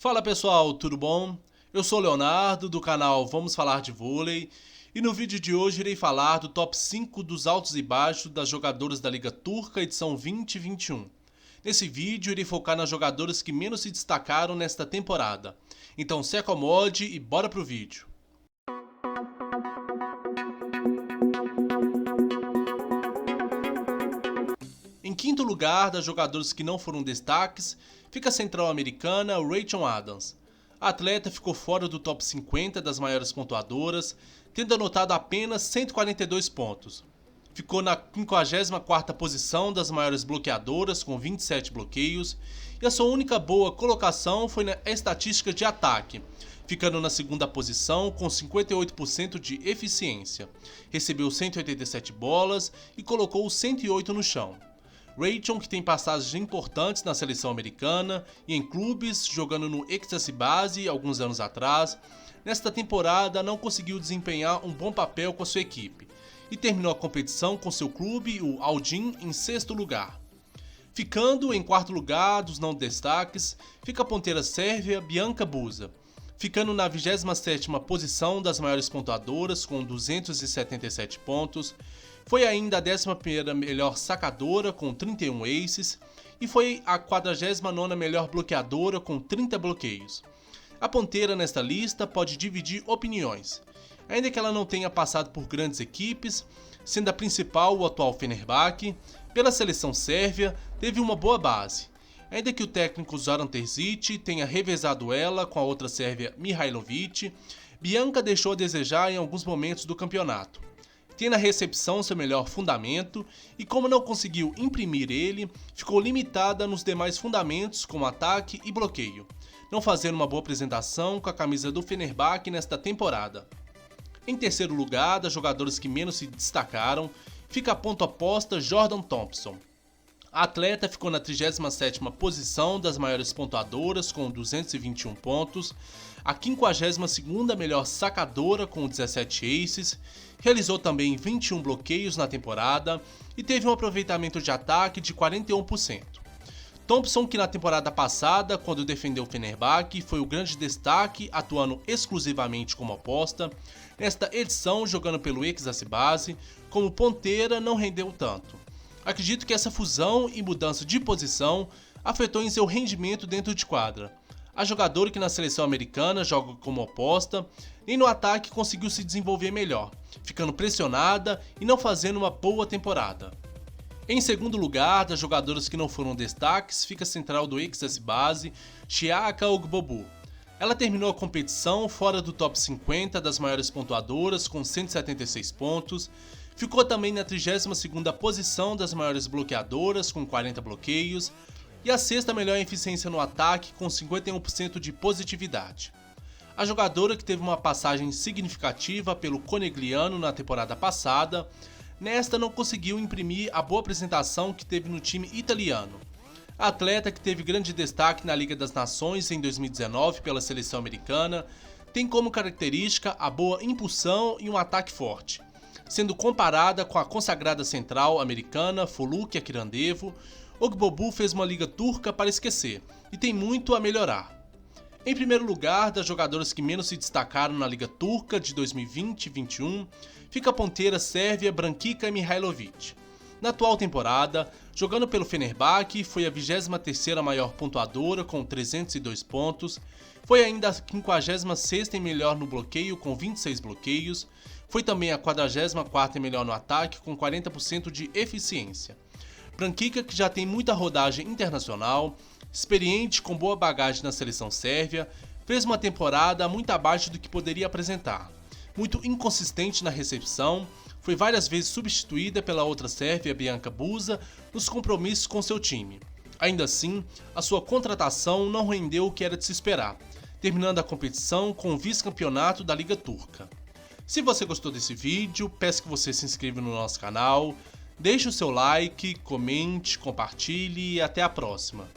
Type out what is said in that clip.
Fala pessoal, tudo bom? Eu sou o Leonardo do canal Vamos Falar de Vôlei e no vídeo de hoje irei falar do top 5 dos altos e baixos das jogadoras da Liga Turca edição 2021. Nesse vídeo irei focar nas jogadoras que menos se destacaram nesta temporada. Então se acomode e bora pro vídeo. Em quinto lugar, das jogadoras que não foram destaques, fica a central americana Rachel Adams. A atleta ficou fora do top 50 das maiores pontuadoras, tendo anotado apenas 142 pontos. Ficou na 54ª posição das maiores bloqueadoras, com 27 bloqueios, e a sua única boa colocação foi na estatística de ataque, ficando na segunda posição com 58% de eficiência. Recebeu 187 bolas e colocou 108 no chão. Rachel, que tem passagens importantes na seleção americana e em clubes, jogando no Ecstasy Base alguns anos atrás, nesta temporada não conseguiu desempenhar um bom papel com a sua equipe e terminou a competição com seu clube, o Aldin, em sexto lugar. Ficando em quarto lugar dos não destaques, fica a ponteira sérvia Bianca Buza, ficando na 27ª posição das maiores pontuadoras com 277 pontos. Foi ainda a 11ª melhor sacadora com 31 aces e foi a 49ª melhor bloqueadora com 30 bloqueios. A ponteira nesta lista pode dividir opiniões, ainda que ela não tenha passado por grandes equipes, sendo a principal o atual Fenerbahçe. Pela seleção sérvia teve uma boa base, ainda que o técnico Zoran Terzic tenha revezado ela com a outra sérvia Mihailovic. Bianca deixou a desejar em alguns momentos do campeonato. Tem na recepção seu melhor fundamento e, como não conseguiu imprimir ele, ficou limitada nos demais fundamentos como ataque e bloqueio, não fazendo uma boa apresentação com a camisa do Fenerbahçe nesta temporada. Em terceiro lugar, das jogadoras que menos se destacaram, fica a ponta oposta Jordan Thompson. A atleta ficou na 37ª posição das maiores pontuadoras com 221 pontos, a 52ª melhor sacadora com 17 aces, realizou também 21 bloqueios na temporada e teve um aproveitamento de ataque de 41%. Thompson, que na temporada passada, quando defendeu o Fenerbahçe, foi o grande destaque, atuando exclusivamente como aposta, nesta edição jogando pelo Ecstasy Base, como ponteira não rendeu tanto. Acredito que essa fusão e mudança de posição afetou em seu rendimento dentro de quadra. A jogadora que na seleção americana joga como oposta, nem no ataque conseguiu se desenvolver melhor, ficando pressionada e não fazendo uma boa temporada. Em segundo lugar, das jogadoras que não foram destaques, fica a central do Ecstasy Base, Chiaka Ogbobu. Ela terminou a competição fora do top 50 das maiores pontuadoras com 176 pontos, ficou também na 32ª posição das maiores bloqueadoras com 40 bloqueios e a sexta melhor eficiência no ataque com 51% de positividade. A jogadora, que teve uma passagem significativa pelo Conegliano na temporada passada, nesta não conseguiu imprimir a boa apresentação que teve no time italiano. A atleta, que teve grande destaque na Liga das Nações em 2019 pela seleção americana, tem como característica a boa impulsão e um ataque forte, sendo comparada com a consagrada central americana Foluk Akirandevo. Ogbobu fez uma liga turca para esquecer e tem muito a melhorar. Em primeiro lugar, das jogadoras que menos se destacaram na Liga Turca de 2020-21, fica a ponteira sérvia Brankica Mihailovic. Na atual temporada, jogando pelo Fenerbahçe, foi a 23ª maior pontuadora com 302 pontos, foi ainda a 56ª melhor no bloqueio com 26 bloqueios, foi também a 44ª melhor no ataque com 40% de eficiência. Brankica, que já tem muita rodagem internacional, experiente com boa bagagem na seleção sérvia, fez uma temporada muito abaixo do que poderia apresentar. Muito inconsistente na recepção, foi várias vezes substituída pela outra sérvia Bianca Buza nos compromissos com seu time. Ainda assim, a sua contratação não rendeu o que era de se esperar, terminando a competição com o vice-campeonato da Liga Turca. Se você gostou desse vídeo, peço que você se inscreva no nosso canal, deixe o seu like, comente, compartilhe e até a próxima.